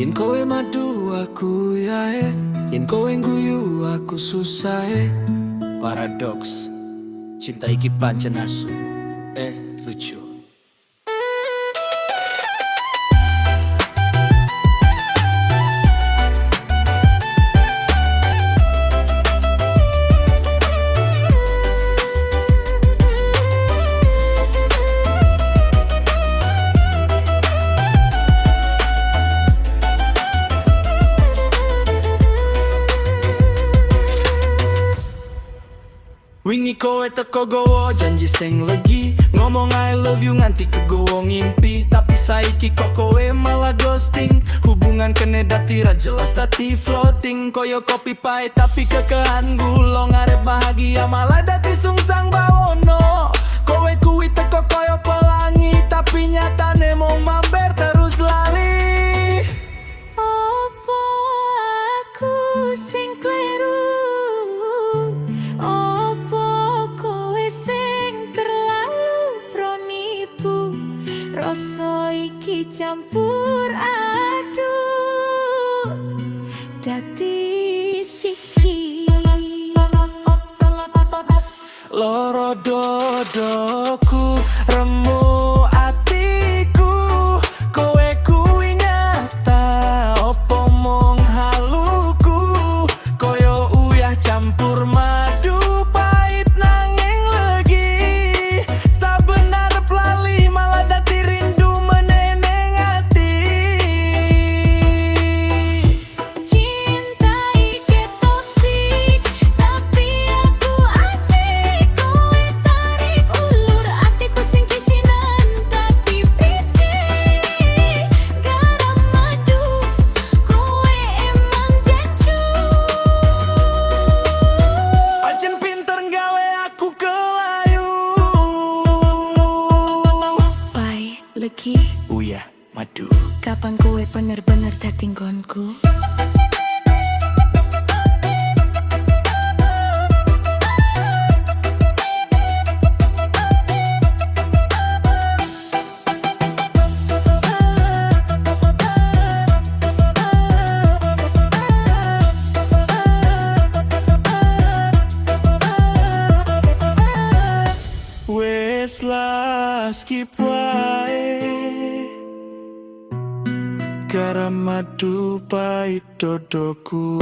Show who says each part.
Speaker 1: Yen kowe madu aku yae, yen kowe guyu aku susah. Paradoks, cinta iki pancen asu, lucu. Wingi kowe teko gowo janji sing legi, ngomong I love you nganti kegowo ngimpi. Tapi saiki kok kowe malah ghosting, hubungan kene dati ra jelas dati floating. Koyo kopi pahit tapi kekehan gulong, arep bahagia malah dati sungsang bawono. Kowe kuwi teko koyo pelangi, tapi nyatane mau mampir terus lali.
Speaker 2: Opo aku sing kleru? Rasa iki campur aduk dadi siki.
Speaker 1: Loro dodoku remu atiku, kowe kuwi nyata opo mung haluku. Koyo uyah campur madu pahit nanging legi, saben arep lali malah dadi rindu meneneng ati.
Speaker 2: Cinta iki toksik tapi aku asik, kowe tarik ulur atiku sing kisinan tapi berisik. Garam madu kowe emang jecu,
Speaker 1: Pancen pinter nggawe aku kelayu.
Speaker 2: pai legi.
Speaker 1: Uyah madu.
Speaker 2: Kapan kowe bener-bener dadi nggonku?
Speaker 1: Wes lah skip wae, garam madu pahit dodoku.